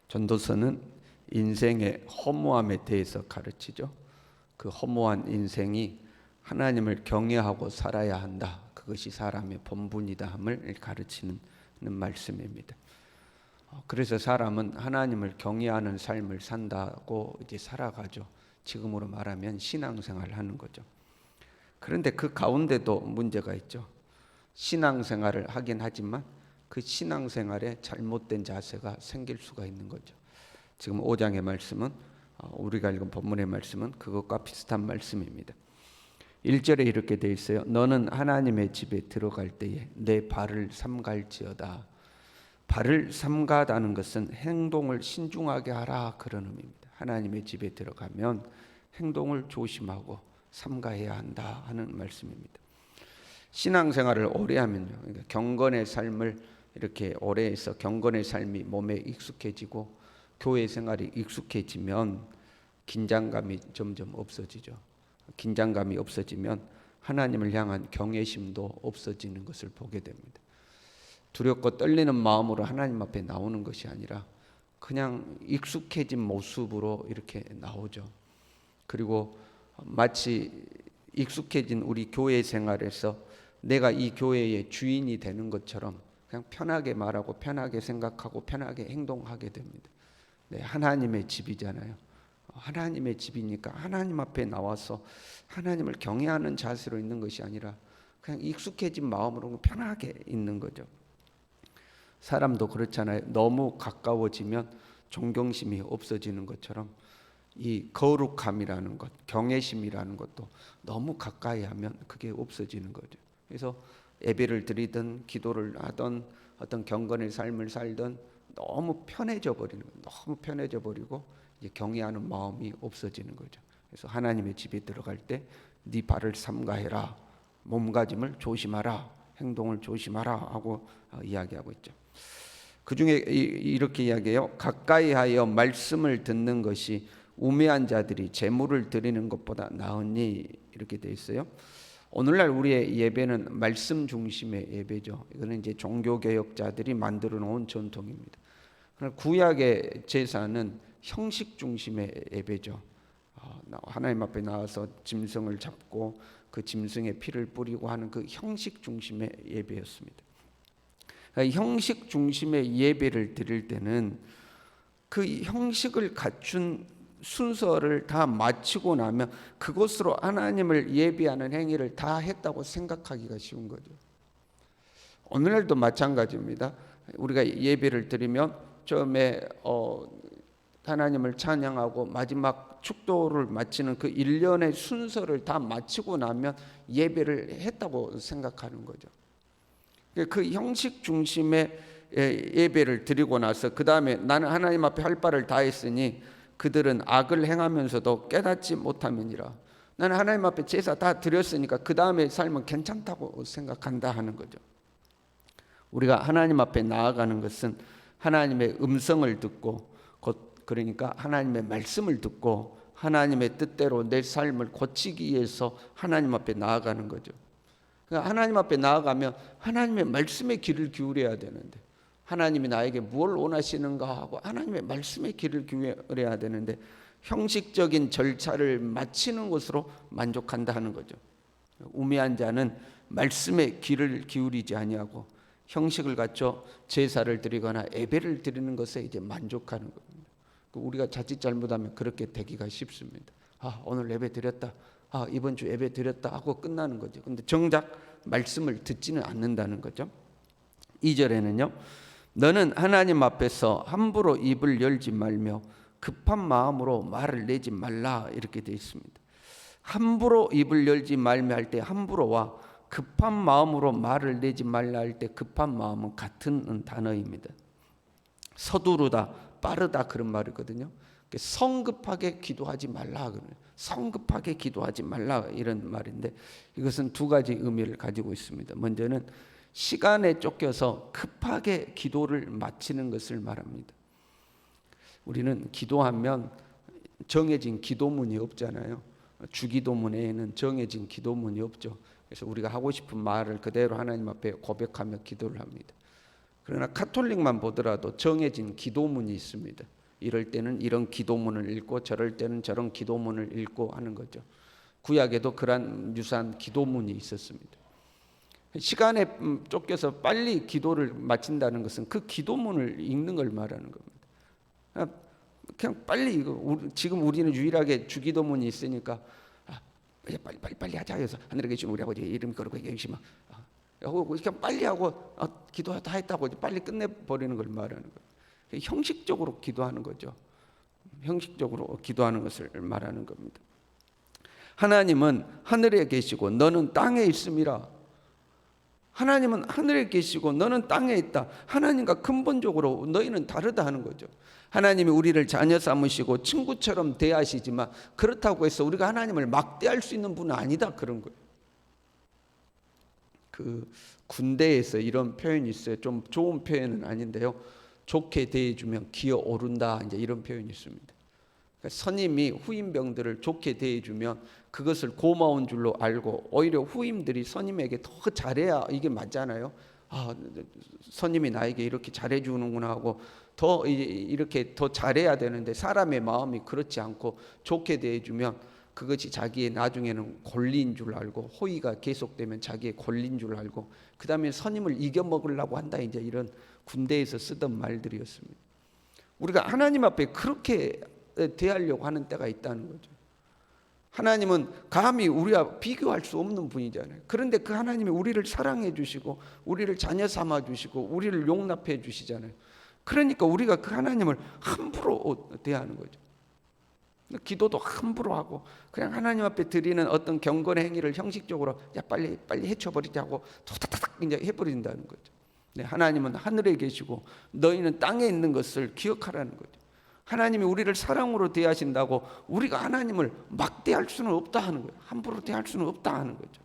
전도서는 인생의 허무함에 대해서 가르치죠. 그 허무한 인생이 하나님을 경외하고 살아야 한다. 그것이 사람의 본분이다 함을 가르치는 말씀입니다. 그래서 사람은 하나님을 경외하는 삶을 산다고 이제 살아가죠. 지금으로 말하면 신앙생활을 하는 거죠. 그런데 그 가운데도 문제가 있죠. 신앙생활을 하긴 하지만 그 신앙생활에 잘못된 자세가 생길 수가 있는 거죠. 지금 5장의 말씀은 우리가 읽은 본문의 말씀은 그것과 비슷한 말씀입니다. 1절에 이렇게 되어 있어요. 너는 하나님의 집에 들어갈 때에 내 발을 삼갈지어다. 발을 삼가다는 것은 행동을 신중하게 하라 그런 의미입니다. 하나님의 집에 들어가면 행동을 조심하고 삼가해야 한다 하는 말씀입니다. 신앙생활을 오래 하면요, 그러니까 경건의 삶을 이렇게 오래 해서 경건의 삶이 몸에 익숙해지고 교회 생활이 익숙해지면 긴장감이 점점 없어지죠. 긴장감이 없어지면 하나님을 향한 경외심도 없어지는 것을 보게 됩니다. 두렵고 떨리는 마음으로 하나님 앞에 나오는 것이 아니라 그냥 익숙해진 모습으로 이렇게 나오죠. 그리고 마치 익숙해진 우리 교회 생활에서 내가 이 교회의 주인이 되는 것처럼 그냥 편하게 말하고 편하게 생각하고 편하게 행동하게 됩니다. 네, 하나님의 집이잖아요. 하나님의 집이니까 하나님 앞에 나와서 하나님을 경외하는 자세로 있는 것이 아니라 그냥 익숙해진 마음으로 편하게 있는 거죠. 사람도 그렇잖아요. 너무 가까워지면 존경심이 없어지는 것처럼 이 거룩함이라는 것, 경외심이라는 것도 너무 가까이 하면 그게 없어지는 거죠. 그래서 예배를 드리든 기도를 하든 어떤 경건의 삶을 살든 너무 편해져 버리는 거예요. 너무 편해져 버리고 이제 경외하는 마음이 없어지는 거죠. 그래서 하나님의 집에 들어갈 때 네 발을 삼가해라, 몸가짐을 조심하라, 행동을 조심하라 하고 이야기하고 있죠. 그 중에 이렇게 이야기해요. 가까이 하여 말씀을 듣는 것이 우매한 자들이 제물을 드리는 것보다 나으니 이렇게 돼 있어요. 오늘날 우리의 예배는 말씀 중심의 예배죠. 이거는 이제 종교개혁자들이 만들어 놓은 전통입니다. 그러나 구약의 제사는 형식 중심의 예배죠. 하나님 앞에 나와서 짐승을 잡고 그 짐승의 피를 뿌리고 하는 그 형식 중심의 예배였습니다. 형식 중심의 예배를 드릴 때는 그 형식을 갖춘 순서를 다 마치고 나면 그것으로 하나님을 예배하는 행위를 다 했다고 생각하기가 쉬운 거죠. 오늘날도 마찬가지입니다. 우리가 예배를 드리면 처음에 하나님을 찬양하고 마지막 축도를 마치는 그 일련의 순서를 다 마치고 나면 예배를 했다고 생각하는 거죠. 그 형식 중심의 예배를 드리고 나서 그 다음에 나는 하나님 앞에 할 바를 다 했으니 그들은 악을 행하면서도 깨닫지 못함이니라. 나는 하나님 앞에 제사 다 드렸으니까 그 다음에 삶은 괜찮다고 생각한다 하는 거죠. 우리가 하나님 앞에 나아가는 것은 하나님의 음성을 듣고 그러니까 하나님의 말씀을 듣고 하나님의 뜻대로 내 삶을 고치기 위해서 하나님 앞에 나아가는 거죠. 그러니까 하나님 앞에 나아가면 하나님의 말씀에 귀를 기울여야 되는데 하나님이 나에게 무엇을 원하시는가 하고 하나님의 말씀에 귀를 기울여야 되는데 형식적인 절차를 마치는 것으로 만족한다 하는 거죠. 우매한 자는 말씀에 귀를 기울이지 아니하고 형식을 갖춰 제사를 드리거나 예배를 드리는 것에 이제 만족하는 겁니다. 우리가 자칫 잘못하면 그렇게 되기가 쉽습니다. 오늘 예배 드렸다. 이번 주 예배 드렸다 하고 끝나는 거죠. 근데 정작 말씀을 듣지는 않는다는 거죠. 2절에는요. 너는 하나님 앞에서 함부로 입을 열지 말며 급한 마음으로 말을 내지 말라 이렇게 되어 있습니다. 함부로 입을 열지 말며 할 때 함부로와 급한 마음으로 말을 내지 말라 할 때 급한 마음은 같은 단어입니다. 서두르다, 빠르다 그런 말이거든요. 성급하게 기도하지 말라 그래요. 성급하게 기도하지 말라 이런 말인데 이것은 두 가지 의미를 가지고 있습니다. 먼저는 시간에 쫓겨서 급하게 기도를 마치는 것을 말합니다. 우리는 기도하면 정해진 기도문이 없잖아요. 주기도문에는 정해진 기도문이 없죠. 그래서 우리가 하고 싶은 말을 그대로 하나님 앞에 고백하며 기도를 합니다. 그러나 가톨릭만 보더라도 정해진 기도문이 있습니다. 이럴 때는 이런 기도문을 읽고 저럴 때는 저런 기도문을 읽고 하는 거죠. 구약에도 그러한 유사한 기도문이 있었습니다. 시간에 쫓겨서 빨리 기도를 마친다는 것은 그 기도문을 읽는 걸 말하는 겁니다. 그냥 빨리 지금 우리는 유일하게 주기도문이 있으니까 빨리 하자 해서 하늘에 계신 우리 아버지 이름 거룩하게 여기시마 그냥 빨리 하고 기도 다 했다고 빨리 끝내버리는 걸 말하는 거예요. 형식적으로 기도하는 거죠. 형식적으로 기도하는 것을 말하는 겁니다. 하나님은 하늘에 계시고 너는 땅에 있음이라. 하나님은 하늘에 계시고 너는 땅에 있다. 하나님과 근본적으로 너희는 다르다 하는 거죠. 하나님이 우리를 자녀 삼으시고 친구처럼 대하시지만 그렇다고 해서 우리가 하나님을 막대할 수 있는 분은 아니다 그런 거예요. 그 군대에서 이런 표현이 있어요. 좀 좋은 표현은 아닌데요. 좋게 대해주면 기어오른다 이제 이런 표현이 있습니다. 그러니까 선임이 후임병들을 좋게 대해주면 그것을 고마운 줄로 알고 오히려 후임들이 선임에게 더 잘해야 이게 맞잖아요. 선임이 나에게 이렇게 잘해주는구나 하고 더 이렇게 더 잘해야 되는데 사람의 마음이 그렇지 않고 좋게 대해주면 그것이 자기의 나중에는 권리인 줄 알고 호의가 계속되면 자기의 권리인 줄 알고 그 다음에 선임을 이겨먹으려고 한다 이제 이런 군대에서 쓰던 말들이었습니다. 우리가 하나님 앞에 그렇게 대하려고 하는 때가 있다는 거죠. 하나님은 감히 우리와 비교할 수 없는 분이잖아요. 그런데 그 하나님이 우리를 사랑해 주시고 우리를 자녀 삼아 주시고 우리를 용납해 주시잖아요. 그러니까 우리가 그 하나님을 함부로 대하는 거죠. 기도도 함부로 하고 그냥 하나님 앞에 드리는 어떤 경건의 행위를 형식적으로 빨리 해쳐버리자고 탁탁탁 이제 해버린다는 거죠. 네, 하나님은 하늘에 계시고 너희는 땅에 있는 것을 기억하라는 거죠. 하나님이 우리를 사랑으로 대하신다고 우리가 하나님을 막대할 수는 없다 하는 거예요. 함부로 대할 수는 없다 하는 거죠.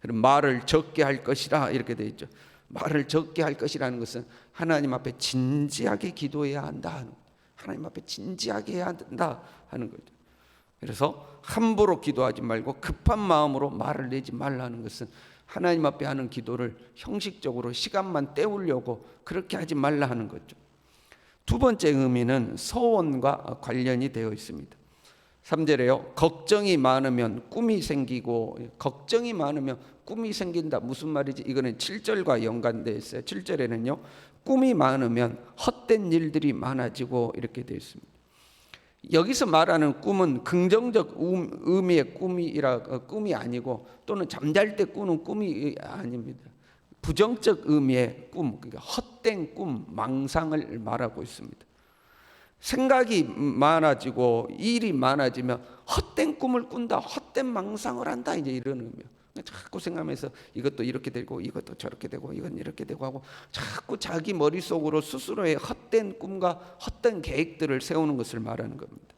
그럼 말을 적게 할 것이라 이렇게 되어 있죠. 말을 적게 할 것이라는 것은 하나님 앞에 진지하게 기도해야 한다 하는 거예요. 하나님 앞에 진지하게 해야 한다 하는 거죠. 그래서 함부로 기도하지 말고 급한 마음으로 말을 내지 말라는 것은 하나님 앞에 하는 기도를 형식적으로 시간만 때우려고 그렇게 하지 말라 하는 거죠. 두 번째 의미는 서원과 관련이 되어 있습니다. 3절에요. 걱정이 많으면 꿈이 생기고 걱정이 많으면 꿈이 생긴다. 무슨 말이지? 이거는 7절과 연관되어 있어요. 7절에는요. 꿈이 많으면 헛된 일들이 많아지고 이렇게 되어 있습니다. 여기서 말하는 꿈은 긍정적 의미의 꿈이 아니고 또는 잠잘 때 꾸는 꿈이 아닙니다. 부정적 의미의 꿈, 그러니까 헛된 꿈, 망상을 말하고 있습니다. 생각이 많아지고 일이 많아지면 헛된 꿈을 꾼다, 헛된 망상을 한다 이제 이런 의미예요. 자꾸 생각하면서 이것도 이렇게 되고 이것도 저렇게 되고 이건 이렇게 되고 하고 자꾸 자기 머릿속으로 스스로의 헛된 꿈과 헛된 계획들을 세우는 것을 말하는 겁니다.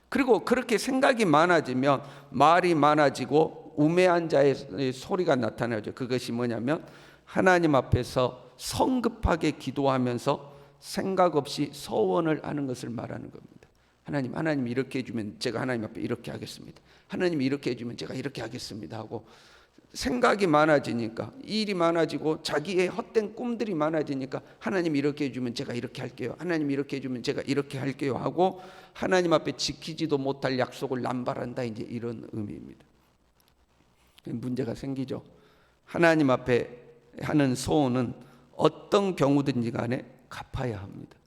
그리고 그렇게 생각이 많아지면 말이 많아지고 우매한 자의 소리가 나타나죠. 그것이 뭐냐면 하나님 앞에서 성급하게 기도하면서 생각 없이 서원을 하는 것을 말하는 겁니다. 하나님 이렇게 해주면 제가 하나님 앞에 이렇게 하겠습니다. 하나님이 이렇게 해주면 제가 이렇게 하겠습니다 하고 생각이 많아지니까 일이 많아지고 자기의 헛된 꿈들이 많아지니까 하나님 이렇게 해주면 제가 이렇게 할게요. 하나님 이렇게 해주면 제가 이렇게 할게요 하고 하나님 앞에 지키지도 못할 약속을 남발한다 이제 이런 의미입니다. 문제가 생기죠. 하나님 앞에 하는 소원은 어떤 경우든지 간에 갚아야 합니다.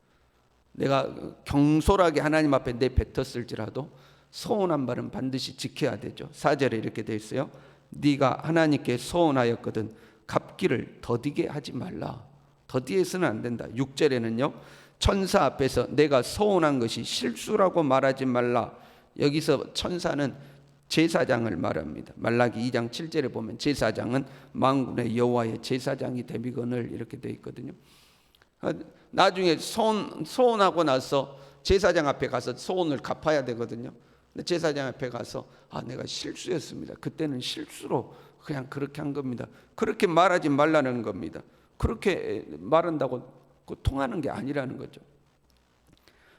내가 경솔하게 하나님 앞에 내뱉었을지라도 소원한 바는 반드시 지켜야 되죠. 4절에 이렇게 되어 있어요. 네가 하나님께 소원하였거든 갚기를 더디게 하지 말라. 더디해서는 안 된다. 6절에는요. 천사 앞에서 내가 소원한 것이 실수라고 말하지 말라. 여기서 천사는 제사장을 말합니다. 말라기 2장 7절에 보면 제사장은 만군의 여호와의 제사장이 되미거늘 이렇게 되어 있거든요. 나중에 소원하고 나서 제사장 앞에 가서 소원을 갚아야 되거든요. 근데 제사장 앞에 가서 내가 실수였습니다. 그때는 실수로 그냥 그렇게 한 겁니다. 그렇게 말하지 말라는 겁니다. 그렇게 말한다고 통하는 게 아니라는 거죠.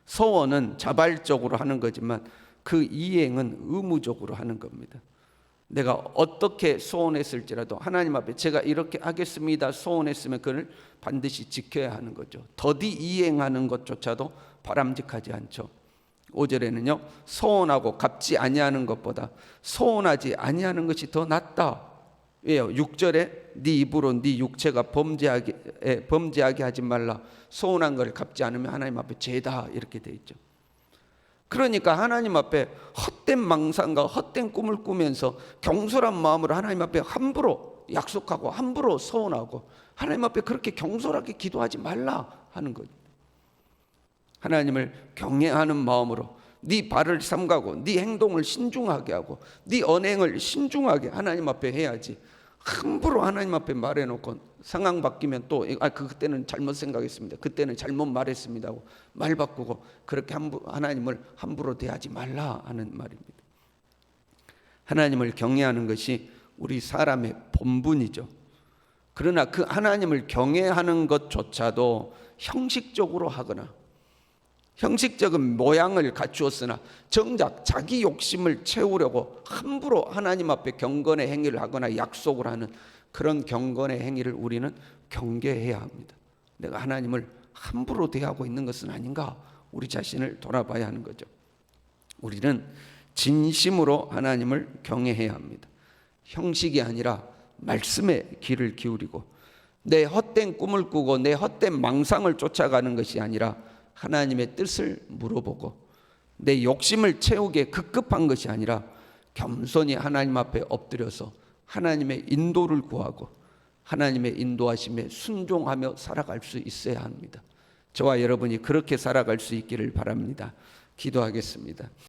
소원은 자발적으로 하는 거지만 그 이행은 의무적으로 하는 겁니다. 내가 어떻게 소원했을지라도 하나님 앞에 제가 이렇게 하겠습니다 소원했으면 그걸 반드시 지켜야 하는 거죠. 더디 이행하는 것조차도 바람직하지 않죠. 5절에는요, 소원하고 갚지 아니하는 것보다 소원하지 아니하는 것이 더 낫다. 왜요? 6절에 네 입으로 네 육체가 범죄하게 하지 말라. 소원한 걸 갚지 않으면 하나님 앞에 죄다, 이렇게 돼 있죠. 그러니까 하나님 앞에 헛된 망상과 헛된 꿈을 꾸면서 경솔한 마음으로 하나님 앞에 함부로 약속하고 함부로 소원하고 하나님 앞에 그렇게 경솔하게 기도하지 말라 하는 거죠. 하나님을 경외하는 마음으로 네 발을 삼가고 네 행동을 신중하게 하고 네 언행을 신중하게 하나님 앞에 해야지, 함부로 하나님 앞에 말해놓고 상황 바뀌면 또 그때는 잘못 생각했습니다, 그때는 잘못 말했습니다 하고 말 바꾸고 그렇게 하나님을 함부로 대하지 말라 하는 말입니다. 하나님을 경외하는 것이 우리 사람의 본분이죠. 그러나 그 하나님을 경외하는 것조차도 형식적으로 하거나 형식적인 모양을 갖추었으나 정작 자기 욕심을 채우려고 함부로 하나님 앞에 경건의 행위를 하거나 약속을 하는 그런 경건의 행위를 우리는 경계해야 합니다. 내가 하나님을 함부로 대하고 있는 것은 아닌가, 우리 자신을 돌아봐야 하는 거죠. 우리는 진심으로 하나님을 경외해야 합니다. 형식이 아니라 말씀에 귀를 기울이고 내 헛된 꿈을 꾸고 내 헛된 망상을 쫓아가는 것이 아니라 하나님의 뜻을 물어보고 내 욕심을 채우기에 급급한 것이 아니라 겸손히 하나님 앞에 엎드려서 하나님의 인도를 구하고 하나님의 인도하심에 순종하며 살아갈 수 있어야 합니다. 저와 여러분이 그렇게 살아갈 수 있기를 바랍니다. 기도하겠습니다.